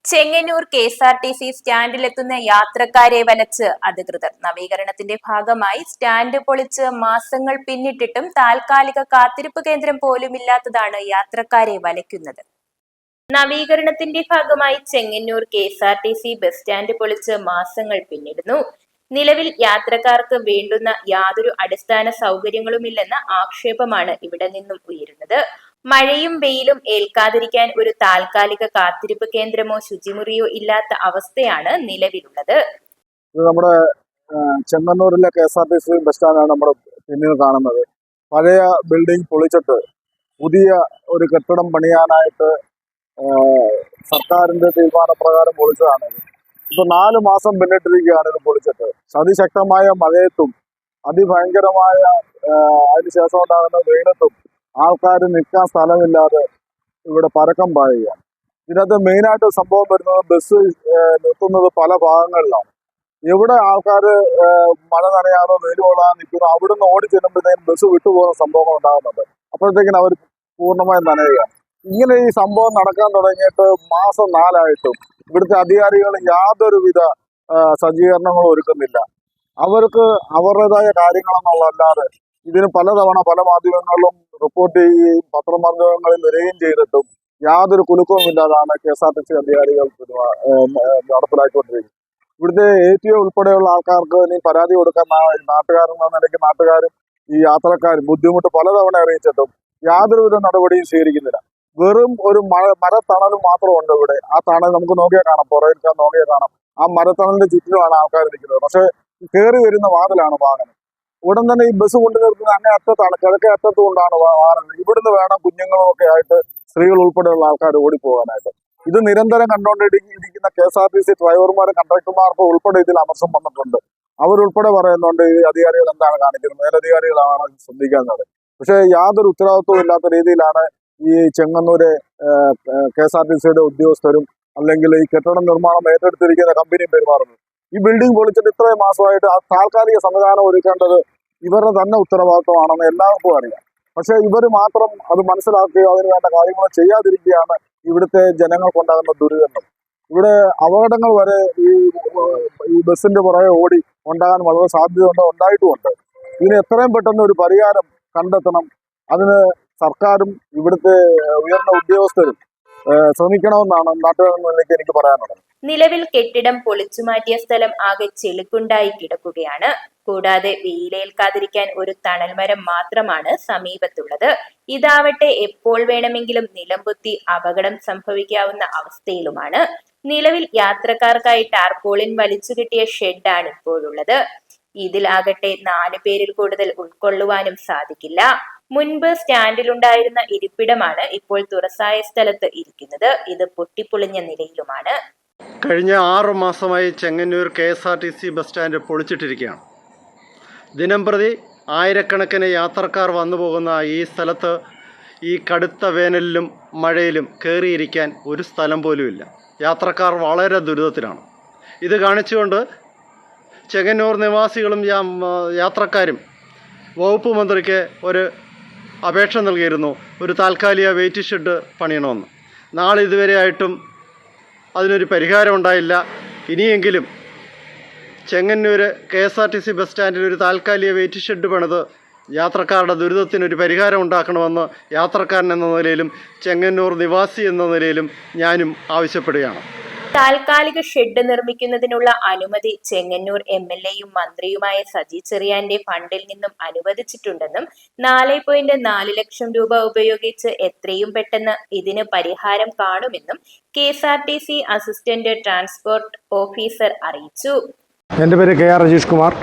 Chengannur KSRTC സ്റ്റാൻഡിലെത്തുന്ന യാത്രക്കാരെ വലച്ച് അധികൃതർ. നവീകരണത്തിന്റെ ഭാഗമായി സ്റ്റാൻഡ് പൊളിച്ച് മാസങ്ങൾ പിന്നിട്ടിട്ടും താൽക്കാലിക കാത്തിരിപ്പ് കേന്ദ്രം പോലുമില്ലാത്തതാണ് യാത്രക്കാരെ വലയ്ക്കുന്നത്. നവീകരണത്തിന്റെ ഭാഗമായി ചെങ്ങന്നൂർ കെ.എസ്.ആർ.ടി.സി ബസ് സ്റ്റാൻഡ് പൊളിച്ച് മാസങ്ങൾ പിന്നിടുന്നു. നിലവിൽ യാത്രക്കാർക്ക് വേണ്ടുന്ന യാതൊരു അടിസ്ഥാന സൗകര്യങ്ങളുമില്ലെന്ന ആക്ഷേപമാണ് ഇവിടെ നിന്നും ഉയരുന്നത്. മഴയും വെയിലും ഏൽക്കാതിരിക്കാൻ ഒരു താൽക്കാലിക കാത്തിരിപ്പ് കേന്ദ്രമോ ശുചിമുറിയോ ഇല്ലാത്ത അവസ്ഥയാണ് നിലവിലുള്ളത്. നമ്മുടെ ചെങ്ങന്നൂരിലെ കെ.എസ്.ആർ.ടി.സി ബസ് സ്റ്റാൻഡാണ് നമ്മൾ പിന്നീട് കാണുന്നത്. പഴയ ബിൽഡിംഗ് പൊളിച്ചിട്ട് പുതിയ ഒരു കെട്ടിടം പണിയാനായിട്ട് സർക്കാരിന്റെ തീരുമാനപ്രകാരം പൊളിച്ചതാണ്. ഇപ്പൊ 4 മാസം പിന്നിട്ടിരിക്കുകയാണ് ഇത് പൊളിച്ചിട്ട്. അതിശക്തമായ മഴയത്തും അതിഭയങ്കരമായ അതിനുശേഷം ഉണ്ടാകുന്ന വെയിലത്തും ആൾക്കാർ നിൽക്കാൻ സ്ഥലമില്ലാതെ ഇവിടെ പരക്കം പായുകയാണ്. ഇതിനകത്ത് മെയിനായിട്ട് സംഭവം വരുന്നത് ബസ് നിർത്തുന്നത് പല ഭാഗങ്ങളിലാണ്. എവിടെ ആൾക്കാർ മഴ നനയാതെ വെയിൽ കൊള്ളാൻ നിൽക്കുന്നു അവിടുന്ന് ഓടി ചെല്ലുമ്പോഴത്തേക്കും ബസ് വിട്ടുപോകുന്ന സംഭവങ്ങൾ ഉണ്ടാകുന്നുണ്ട്. അപ്പോഴത്തേക്കിനും അവർ പൂർണ്ണമായും നനയുകയാണ്. ഇങ്ങനെ ഈ സംഭവം നടക്കാൻ തുടങ്ങിയിട്ട് മാസം 4 ആയിട്ടും ഇവിടുത്തെ അധികാരികൾ യാതൊരുവിധ സജ്ജീകരണങ്ങളും ഒരുക്കുന്നില്ല. അവർക്ക് അവരുടേതായ കാര്യങ്ങളെന്നുള്ളതല്ലാതെ ഇതിന് പലതവണ പല മാധ്യമങ്ങളിലും റിപ്പോർട്ട് ചെയ്യുകയും പത്രമാധ്യമങ്ങളിൽ വരികയും ചെയ്തിട്ടും യാതൊരു കുലുക്കവും ഇല്ലാതാണ് കെ.എസ്.ആർ.ടി.സി അധികാരികൾ നടപ്പിലാക്കിക്കൊണ്ടിരിക്കുന്നത്. ഇവിടുത്തെ ATO ഉൾപ്പെടെയുള്ള ആൾക്കാർക്ക് ഇനി പരാതി കൊടുക്കാൻ നാട്ടുകാരെന്ന നിലയ്ക്ക് നാട്ടുകാരും ഈ യാത്രക്കാരും ബുദ്ധിമുട്ട് പലതവണ അറിയിച്ചിട്ടും യാതൊരുവിധ നടപടിയും സ്വീകരിക്കുന്നില്ല. വെറും ഒരു മരത്തണലും മാത്രമുണ്ട് ഇവിടെ. ആ തണൽ നമുക്ക് നോക്കിയാൽ കാണാം, പുറകിൽ നോക്കിയാൽ കാണാം. ആ മരത്തണലിന്റെ ചുറ്റിലുമാണ് ആൾക്കാർ നിൽക്കുന്നത്. പക്ഷെ കയറി വരുന്ന വാതിലാണ് വാഹനം. ഉടൻ തന്നെ ഈ ബസ് കൊണ്ടു നിർത്തുന്ന അങ്ങേ അറ്റത്താണ്, കിഴക്കേ അറ്റത്ത് കൊണ്ടാണ് വാഹനം. ഇവിടുന്ന് വേണം കുഞ്ഞുങ്ങളും ഒക്കെ ആയിട്ട് സ്ത്രീകൾ ഉൾപ്പെടെയുള്ള ആൾക്കാർ ഓടിപ്പോകാനായിട്ട്. ഇത് നിരന്തരം കണ്ടുകൊണ്ടിരിക്കുന്ന കെ.എസ്.ആർ.ടി.സി ഡ്രൈവർമാരും കണ്ടക്ടർമാർക്കും ഉൾപ്പെടെ ഇതിൽ അമർഷം വന്നിട്ടുണ്ട്. അവരുൾപ്പെടെ പറയുന്നുണ്ട് ഈ അധികാരികൾ എന്താണ് കാണിക്കുന്നത്, മേലധികാരികളാണ് ശ്രദ്ധിക്കുന്നത്. പക്ഷെ യാതൊരു ഉത്തരവാദിത്വവും ഇല്ലാത്ത രീതിയിലാണ് ഈ ചെങ്ങന്നൂരെ കെ.എസ്.ആർ.ടി.സിയുടെ ഉദ്യോഗസ്ഥരും അല്ലെങ്കിൽ ഈ കെട്ടിട നിർമ്മാണം ഏറ്റെടുത്തിരിക്കുന്ന കമ്പനിയും പെരുമാറുന്നത്. ഈ ബിൽഡിംഗ് പൊളിച്ചിട്ട് ഇത്രയും മാസമായിട്ട് ആ താൽക്കാലിക സംവിധാനം ഒരുക്കേണ്ടത് ഇവരുടെ തന്നെ ഉത്തരവാദിത്വമാണെന്ന് എല്ലാവർക്കും അറിയാം. പക്ഷെ ഇവർ മാത്രം അത് മനസ്സിലാക്കുകയോ അതിന് വേണ്ട കാര്യങ്ങൾ ചെയ്യാതിരിക്കുകയാണ് ഇവിടുത്തെ ജനങ്ങൾക്കുണ്ടാകുന്ന ദുരിതങ്ങൾ. ഇവിടെ അപകടങ്ങൾ വരെ ഈ ബസ്സിന്റെ പുറകെ ഓടി ഉണ്ടാകാൻ വളരെ സാധ്യതയുണ്ട്, ഉണ്ടായിട്ടുമുണ്ട്. ഇതിന് എത്രയും പെട്ടെന്ന് ഒരു പരിഹാരം കണ്ടെത്തണം. അതിന് സർക്കാരും ഇവിടുത്തെ ഉയർന്ന ഉദ്യോഗസ്ഥരും ശ്രമിക്കണമെന്നാണ് നാട്ടുകാരിലേക്ക് എനിക്ക് പറയാനുള്ളത്. നിലവിൽ കെട്ടിടം പൊളിച്ചുമാറ്റിയ സ്ഥലം ആകെ ചെളിക്കുണ്ടായി കിടക്കുകയാണ്. കൂടാതെ വെയിലേൽക്കാതിരിക്കാൻ ഒരു തണൽമരം മാത്രമാണ് സമീപത്തുള്ളത്. ഇതാവട്ടെ എപ്പോൾ വേണമെങ്കിലും നിലംപൊത്തി അപകടം സംഭവിക്കാവുന്ന അവസ്ഥയിലുമാണ്. നിലവിൽ യാത്രക്കാർക്കായി ടാർപോളിൻ വലിച്ചു കിട്ടിയ ഷെഡാണ് ഇപ്പോഴുള്ളത്. ഇതിലാകട്ടെ 4 പേരിൽ കൂടുതൽ ഉൾക്കൊള്ളുവാനും സാധിക്കില്ല. മുൻപ് സ്റ്റാൻഡിലുണ്ടായിരുന്ന ഇരിപ്പിടമാണ് ഇപ്പോൾ തുറസായ സ്ഥലത്ത് ഇരിക്കുന്നത്. ഇത് പൊട്ടിപ്പൊളിഞ്ഞ നിലയിലുമാണ്. കഴിഞ്ഞ 6 മാസമായി ചെങ്ങന്നൂർ കെ.എസ്.ആർ.ടി.സി ബസ് സ്റ്റാൻഡ് പൊളിച്ചിട്ടിരിക്കുകയാണ്. ദിനംപ്രതി ആയിരക്കണക്കിന് യാത്രക്കാർ വന്നു പോകുന്ന ഈ സ്ഥലത്ത് ഈ കടുത്ത വേനലിലും മഴയിലും കയറിയിരിക്കാൻ ഒരു സ്ഥലം പോലുമില്ല. യാത്രക്കാർ വളരെ ദുരിതത്തിലാണ്. ഇത് കാണിച്ചുകൊണ്ട് ചെങ്ങന്നൂർ നിവാസികളും യാത്രക്കാരും വകുപ്പ് മന്ത്രിക്ക് ഒരു അപേക്ഷ നൽകിയിരുന്നു, ഒരു താൽക്കാലിക വെയിറ്റ് ഷെഡ് പണിയണമെന്ന്. നാളെ ഇതുവരെയായിട്ടും അതിനൊരു പരിഹാരം ഉണ്ടായില്ല. ഇനിയെങ്കിലും ചെങ്ങന്നൂർ കെ.എസ്.ആർ.ടി.സി ബസ് സ്റ്റാൻഡിൽ ഒരു താൽക്കാലിക വെയിറ്റ് ഷെഡ് പണിത് യാത്രക്കാരുടെ ദുരിതത്തിനൊരു പരിഹാരം ഉണ്ടാക്കണമെന്ന് യാത്രക്കാരൻ എന്ന നിലയിലും ചെങ്ങന്നൂർ നിവാസി എന്ന നിലയിലും ഞാനും ആവശ്യപ്പെടുകയാണ്. താൽക്കാലിക ഷെഡ് നിർമ്മിക്കുന്നതിനുള്ള അനുമതി ചെങ്ങന്നൂർ MLA-യും മന്ത്രിയുമായ സജി ചെറിയാന്റെ ഫണ്ടിൽ നിന്നും അനുവദിച്ചിട്ടുണ്ടെന്നും 4.4 ലക്ഷം രൂപ ഉപയോഗിച്ച് എത്രയും പെട്ടെന്ന് ഇതിന് പരിഹാരം കാണുമെന്നും കെ.എസ്.ആർ.ടി.സി അസിസ്റ്റന്റ് ട്രാൻസ്പോർട്ട് ഓഫീസർ അറിയിച്ചു. എൻ്റെ പേര് KR Rajeesh Kumar,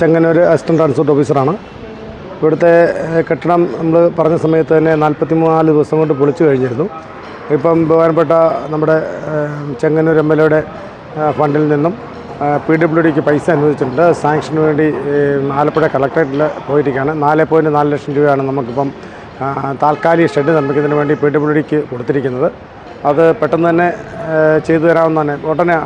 Chengannur assistant transport ഓഫീസറാണ്. ഇവിടുത്തെ കെട്ടിടം നമ്മൾ പറഞ്ഞ സമയത്ത് തന്നെ 44 ദിവസം കൊണ്ട് പൊളിച്ചു കഴിഞ്ഞിരുന്നു. ഇപ്പം ബഹുമാനപ്പെട്ട നമ്മുടെ ചെങ്ങന്നൂർ MLA-യുടെ ഫണ്ടിൽ നിന്നും PWDക്ക് പൈസ അനുവദിച്ചിട്ടുണ്ട്. സാങ്ഷന് വേണ്ടി ആലപ്പുഴ കളക്ടറേറ്റിൽ പോയിരിക്കുകയാണ്. 4.4 ലക്ഷം രൂപയാണ് നമുക്കിപ്പം താൽക്കാലിക ഷെഡ് നിർമ്മിക്കുന്നതിന് വേണ്ടി PWDക്ക് കൊടുത്തിരിക്കുന്നത്. അത് പെട്ടെന്ന് തന്നെ ചെയ്തു തരാമെന്നാണ്. ഉടനെ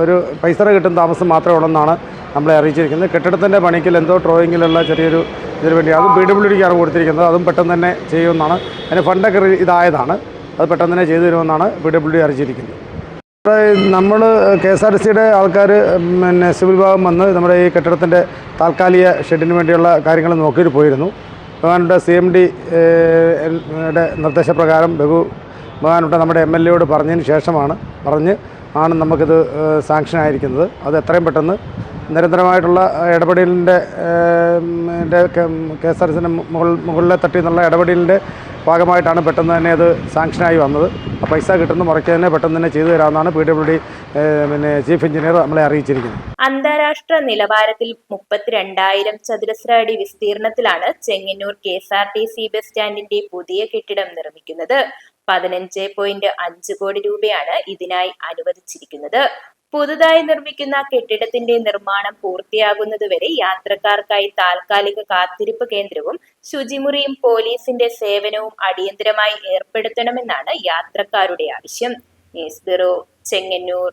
ഒരു പൈസ കിട്ടുന്ന താമസം മാത്രമേ ഉള്ളെന്നാണ് നമ്മളെ അറിയിച്ചിരിക്കുന്നത്. കെട്ടിടത്തിൻ്റെ പണിക്കിൽ എന്തോ ഡ്രോയിങ്ങിലുള്ള ചെറിയൊരു ഇതിന് വേണ്ടി അതും PWDക്കാണ് കൊടുത്തിരിക്കുന്നത്. അതും പെട്ടെന്ന് തന്നെ ചെയ്യുമെന്നാണ്. അതിന് ഫണ്ടൊക്കെ ഇതായതാണ്. അത് പെട്ടെന്ന് തന്നെ ചെയ്തു തരുമെന്നാണ് PWD അറിയിച്ചിരിക്കുന്നത്. നമ്മൾ KSRTCയുടെ ആൾക്കാർ പിന്നെ സിവിൽ വിഭാഗം വന്ന് നമ്മുടെ ഈ കെട്ടിടത്തിൻ്റെ താൽക്കാലിക ഷെഡിന് വേണ്ടിയുള്ള കാര്യങ്ങൾ നോക്കിയിട്ട് പോയിരുന്നു. ബഹുമാനപ്പെട്ട CMD യുടെ നിർദ്ദേശപ്രകാരം ബഹുമാനപ്പെട്ട നമ്മുടെ MLA യോട് പറഞ്ഞതിന് ശേഷമാണ് നമുക്കിത് സാങ്ഷൻ ആയിരിക്കുന്നത്. അത് എത്രയും പെട്ടെന്ന് നിരന്തരമായിട്ടുള്ള ഇടപെടലിൻ്റെ KSRTCയുടെ മുകളിലെ തട്ടി എന്നുള്ള ഇടപെടലിൻ്റെ ഭാഗമായിട്ടാണ് പെട്ടെന്ന് തന്നെ അത് സാങ്ഷനായി വന്നത്. ആ പൈസ കിട്ടുന്ന മുറയ്ക്ക് തന്നെ പെട്ടെന്ന് തന്നെ ചെയ്തു തരാമെന്നാണ് PWD ചീഫ് എഞ്ചിനീയർ നമ്മളെ അറിയിച്ചിരിക്കുന്നത്. അന്താരാഷ്ട്ര നിലവാരത്തിൽ 32,000 ചതുരശ്ര അടി വിസ്തീർണത്തിലാണ് ചെങ്ങന്നൂർ KSRTC ബസ് സ്റ്റാൻഡിന്റെ പുതിയ കെട്ടിടം നിർമ്മിക്കുന്നത്. 15.5 കോടി രൂപയാണ് ഇതിനായി അനുവദിച്ചിരിക്കുന്നത്. പുതുതായി നിർമ്മിക്കുന്ന കെട്ടിടത്തിന്റെ നിർമ്മാണം പൂർത്തിയാകുന്നതുവരെ യാത്രക്കാർക്കായി താൽക്കാലിക കാത്തിരിപ്പ് കേന്ദ്രവും ശുചിമുറിയും പോലീസിന്റെ സേവനവും അടിയന്തരമായി ഏർപ്പെടുത്തണമെന്നാണ് യാത്രക്കാരുടെ ആവശ്യം. News bureau, Chengannur.